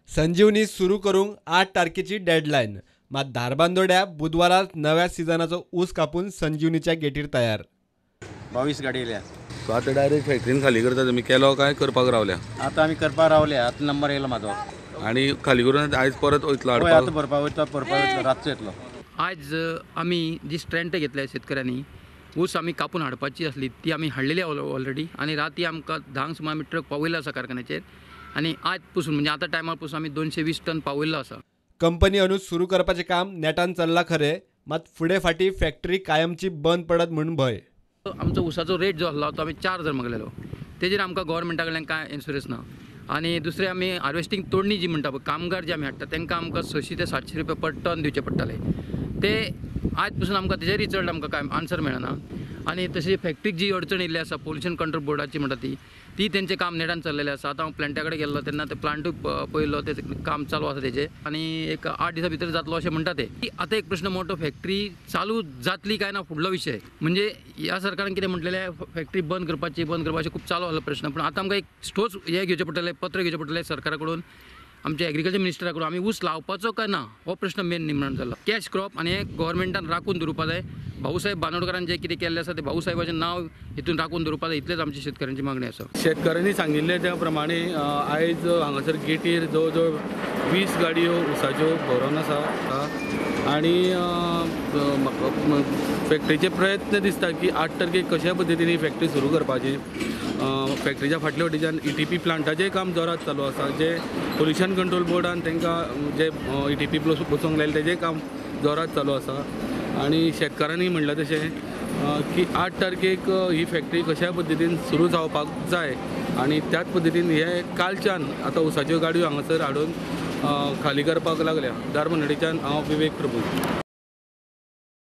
संजीवनी सुरू करूंक 8 तारखेची डेडलाईन. मात धारबांदोड्या बुधवारात नव्या सिजनाचो ऊस कापून संजीवनीच्या गेटीर तयार. 22 गाडी येयल्या. सो आतां डायरेक्ट फॅक्टरीन खाली करता तुमी केलो काय करपाक रावल्या? आता आमी करपाक रावले. आतां नंबर येयलो म्हाजो. आणि खाली करून आयज परत वयतलो हय, हाडपाक? आतां भरपाक वयतलो रातचो येतलो. आज आम्ही जी स्ट्रेंथ घेतल्या शेतकऱ्यांनी ऊस आम्ही कापून हाडपाची असली ती आम्ही हाडलेली ऑलरेडी आणि राती आमकां 10 सुमार आमी ट्रक पावयल्लो आसा कारखान्याचेर आणि आज पासून म्हणजे आता टायमार पासून आमी 220 टन पावयल्लो आसा. कंपनी अंदूं सुरू करपाचें काम नेटान चल्लां खरें, मात फुडें फाटीं फॅक्टरी कायमची बंद पडत म्हणून भंय. आमचो ऊसाचो रेट जो आसलो तो आमी 4,000 मागलेलो. तेजेर आमकां गव्हर्मेंटा कडल्यान कांय इन्शुरन्स ना. आणि दुसरे आमी हार्वेस्टिंग तोडणी जी म्हणटा पळय कामगार जे आमी हाडटा तांकां आमकां 600 ते 700 रुपया पर टन दिवचे पडटाले. ते आज पासून आमकां तेजे रिजल्ट आमकां कांय आन्सर मेळना. आणि तशी फॅक्टरीक जी अडचण येयल्ली आसा पोल्युशन कंट्रोल बोर्डाची म्हणटा ती तेंचें काम नेटान चल्लेलें आसा. आतां हांव प्लांटा कडेन गेल्लो तेन्ना ते प्लांटूय पळयल्लो, तें काम चालू आसा तेजें आणि एक 8 दिसां भितर जातलो अशें म्हणटा ते. आतां एक प्रश्न मोठो फॅक्टरी चालू जातली काय ना फुडलो विशय. म्हणजे ह्या सरकारान कितें म्हटलेलें फॅक्टरी बंद करपाची खूब चालू आसलो प्रश्न. पूण आतां आमकां एक ठोस हें घेवचें पडटलें, पत्र घेवचें पडटलें सरकारा कडून, आमच्या एग्रीकल्चर मिनिस्टरा कडून. आमी ऊस लावपाचो काय ना हो प्रश्न मेन निर्माण जाला. कॅश क्रॉप आणि हे गव्हर्मेंटान राखून दवरपा जाय. भाऊसाहेब बांदोडकरान जे कितें केल्लें आसा ते भाऊसाहेबाचें नांव हितून राखून दवरपा जाय, इतलेंच आमची शेतकऱ्यांची मागणी आसा. शेतकऱ्यांनी सांगिल्ले त्या प्रमाणे आयज हांगासर गेटीर जवळ जवळ 20 गाडयो ऊसाच्यो भरोवन आसा. आणि फॅक्टरीचे प्रयत्न दिसता की 8 तारखेक कशा पद्दतीन फॅक्टरी सुरू करपाची. फॅक्टरीच्या फाटल्या वटेच्यान ETP प्लांटाचें काम जोरात चालू आसा. जे पोल्युशन कंट्रोल बोर्डान तांकां जे ETP बसोवंक लायले तेजें काम जोरात चालू आसा. आणि शेतकारांनी म्हणलें तशें की 8 तारखेक ही फॅक्टरी कशा पद्दतीन सुरू जावपाक जाय आणि त्याच पद्दतीन हे कालच्यान आतां ऊसाच्यो गाडयो हांगासर हाडून खाली करपाक लागल्या. धारबांदोडेच्यान हांव विवेक प्रभू.